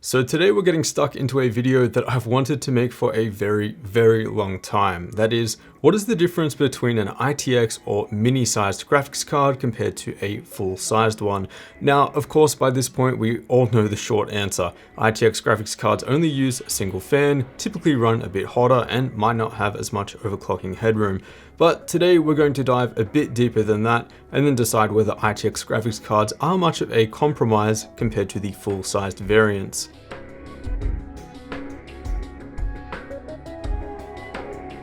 So today we're getting stuck into a video that I've wanted to make for a very long time. That is, what is the difference between an ITX or mini-sized graphics card compared to a full-sized one? Now, of course, by this point, we all know the short answer. ITX graphics cards only use a single fan, typically run a bit hotter, and might not have as much overclocking headroom. But today we're going to dive a bit deeper than that and then decide whether ITX graphics cards are much of a compromise compared to the full-sized variants.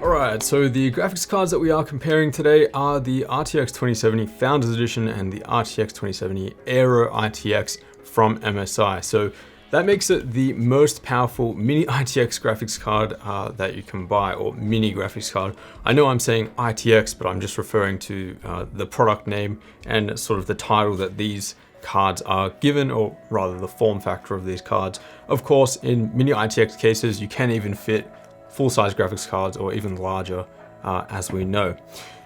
Alright, so the graphics cards that we are comparing today are the RTX 2070 Founders Edition and the RTX 2070 Aero ITX from MSI. So that makes it the most powerful mini ITX graphics card that you can buy, or mini graphics card. I know I'm saying ITX, but I'm just referring to the product name and sort of the title that these cards are given, or rather the form factor of these cards. Of course, in mini ITX cases, you can even fit full-size graphics cards or even larger, as we know.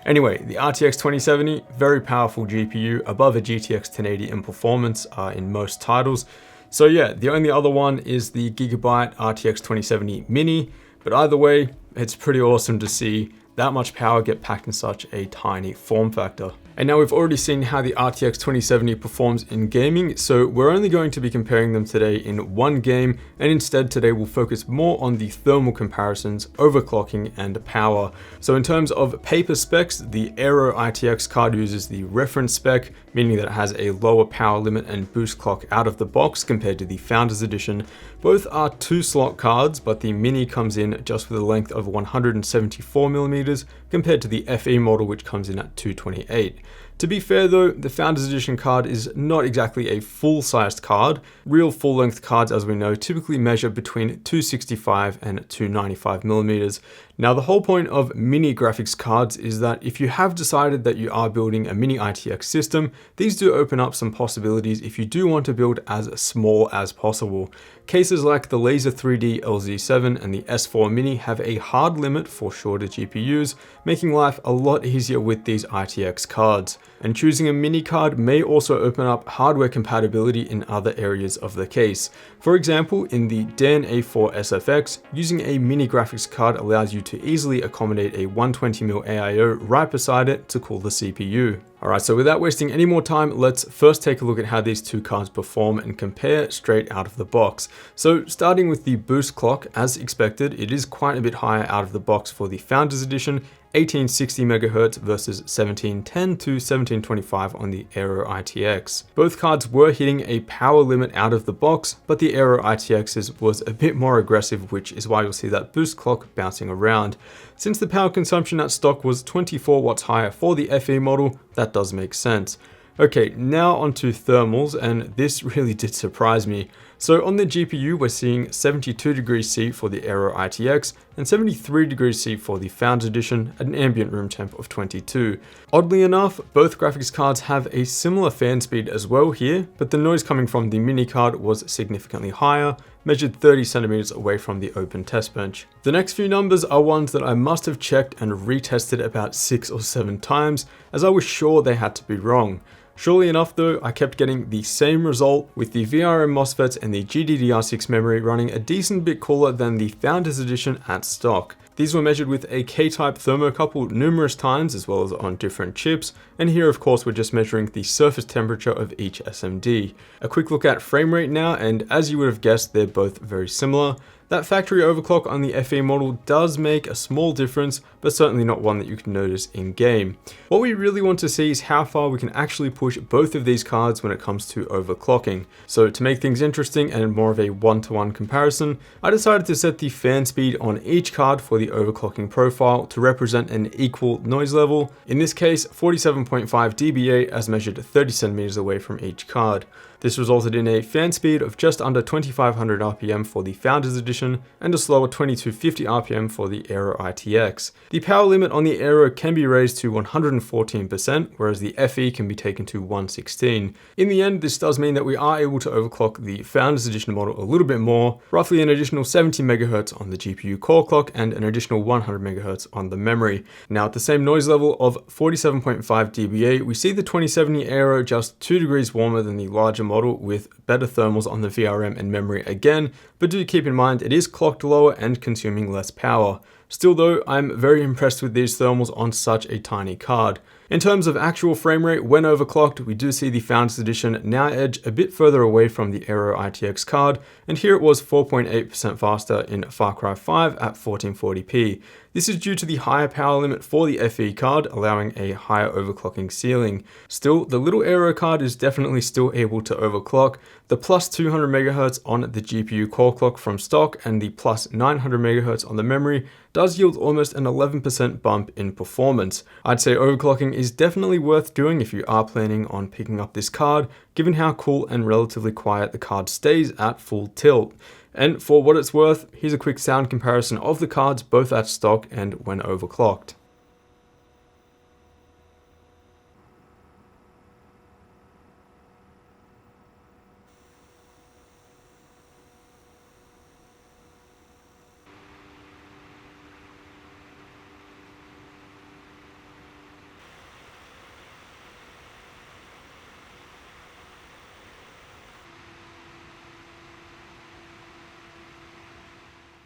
Anyway, the RTX 2070, very powerful GPU, above a GTX 1080 in performance in most titles. So yeah, the only other one is the Gigabyte RTX 2070 Mini, but either way, it's pretty awesome to see that much power get packed in such a tiny form factor. And now we've already seen how the RTX 2070 performs in gaming, so we're only going to be comparing them today in one game, and instead today we'll focus more on the thermal comparisons, overclocking, and power. So in terms of paper specs, the Aero ITX card uses the reference spec, meaning that it has a lower power limit and boost clock out of the box compared to the Founders Edition. Both are 2-slot cards, but the Mini comes in just with a length of 174mm compared to the FE model, which comes in at 228. To be fair though, the Founders Edition card is not exactly a full-sized card. Real full-length cards, as we know, typically measure between 265 and 295mm. Now, the whole point of mini graphics cards is that if you have decided that you are building a mini ITX system, these do open up some possibilities if you do want to build as small as possible. Cases like the Laser 3D LZ7 and the S4 Mini have a hard limit for shorter GPUs, making life a lot easier with these ITX cards. And choosing a mini card may also open up hardware compatibility in other areas of the case. For example, in the Dan A4 SFX, using a mini graphics card allows you to easily accommodate a 120mm AIO right beside it to cool the CPU. Alright, so without wasting any more time, let's first take a look at how these two cards perform and compare straight out of the box. So starting with the boost clock, as expected, it is quite a bit higher out of the box for the Founders Edition, 1860 MHz versus 1710 to 1725 on the Aero ITX. Both cards were hitting a power limit out of the box, but the Aero ITX's was a bit more aggressive, which is why you'll see that boost clock bouncing around. Since the power consumption at stock was 24 watts higher for the FE model, that does make sense. Okay, now onto thermals, and this really did surprise me. So on the GPU, we're seeing 72 degrees C for the Aero ITX and 73 degrees C for the Founders Edition at an ambient room temp of 22. Oddly enough, both graphics cards have a similar fan speed as well here, but the noise coming from the mini card was significantly higher, measured 30 centimeters away from the open test bench. The next few numbers are ones that I must have checked and retested about 6 or 7 times, as I was sure they had to be wrong. Surely enough though, I kept getting the same result, with the VRM MOSFETs and the GDDR6 memory running a decent bit cooler than the Founders Edition at stock. These were measured with a K-type thermocouple numerous times, as well as on different chips, and here of course we're just measuring the surface temperature of each SMD. A quick look at frame rate now, and as you would have guessed, they're both very similar. That factory overclock on the FE model does make a small difference, but certainly not one that you can notice in game. What we really want to see is how far we can actually push both of these cards when it comes to overclocking. So to make things interesting and more of a one-to-one comparison, I decided to set the fan speed on each card for the overclocking profile to represent an equal noise level. In this case, 47.5 dBA as measured 30 centimeters away from each card. This resulted in a fan speed of just under 2500 RPM for the Founders Edition and a slower 2250 RPM for the Aero ITX. The power limit on the Aero can be raised to 114%, whereas the FE can be taken to 116. In the end, this does mean that we are able to overclock the Founders Edition model a little bit more, roughly an additional 70 MHz on the GPU core clock and an additional 100 MHz on the memory. Now at the same noise level of 47.5 dBA, we see the 2070 Aero just 2 degrees warmer than the larger model with better thermals on the VRM and memory again, but do keep in mind it is clocked lower and consuming less power. Still though, I'm very impressed with these thermals on such a tiny card. In terms of actual frame rate when overclocked, we do see the Founders Edition now edge a bit further away from the Aero ITX card, and here it was 4.8% faster in Far Cry 5 at 1440p. This is due to the higher power limit for the FE card, allowing a higher overclocking ceiling. Still, the little Aero card is definitely still able to overclock. The plus 200 MHz on the GPU core clock from stock and the plus 900 MHz on the memory does yield almost an 11% bump in performance. I'd say overclocking is definitely worth doing if you are planning on picking up this card, given how cool and relatively quiet the card stays at full tilt. And for what it's worth, here's a quick sound comparison of the cards both at stock and when overclocked.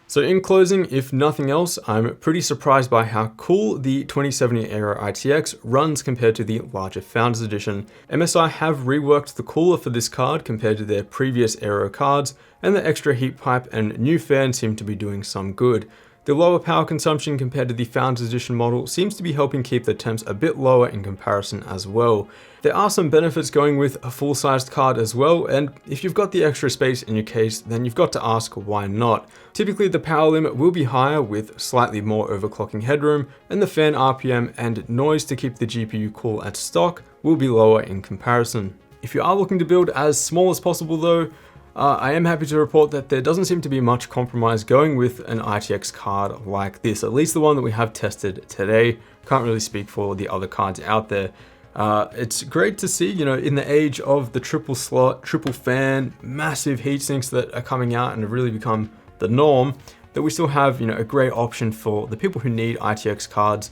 So in closing, if nothing else, I'm pretty surprised by how cool the 2070 Aero ITX runs compared to the larger Founders Edition. MSI have reworked the cooler for this card compared to their previous Aero cards, and the extra heat pipe and new fan seem to be doing some good. The lower power consumption compared to the Founders Edition model seems to be helping keep the temps a bit lower in comparison as well. There are some benefits going with a full-sized card as well, and if you've got the extra space in your case, then you've got to ask why not. Typically the power limit will be higher with slightly more overclocking headroom, and the fan RPM and noise to keep the GPU cool at stock will be lower in comparison. If you are looking to build as small as possible though, I am happy to report that there doesn't seem to be much compromise going with an ITX card like this, at least the one that we have tested today. Can't really speak for the other cards out there. It's great to see, in the age of the triple slot, triple fan, massive heat sinks that are coming out and have really become the norm, that we still have, a great option for the people who need ITX cards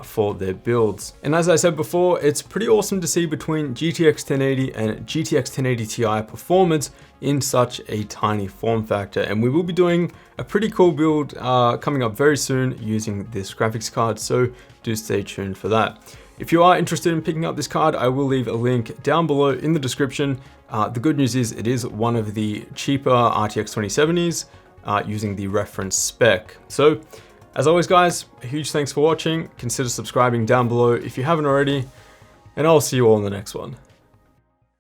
for their builds. And as I said before, it's pretty awesome to see between GTX 1080 and GTX 1080 Ti performance in such a tiny form factor. And we will be doing a pretty cool build coming up very soon using this graphics card, so do stay tuned for that. If you are interested in picking up this card, I will leave a link down below in the description. The good news is it is one of the cheaper RTX 2070s using the reference spec. So as always guys, a huge thanks for watching. Consider subscribing down below if you haven't already, and I'll see you all in the next one.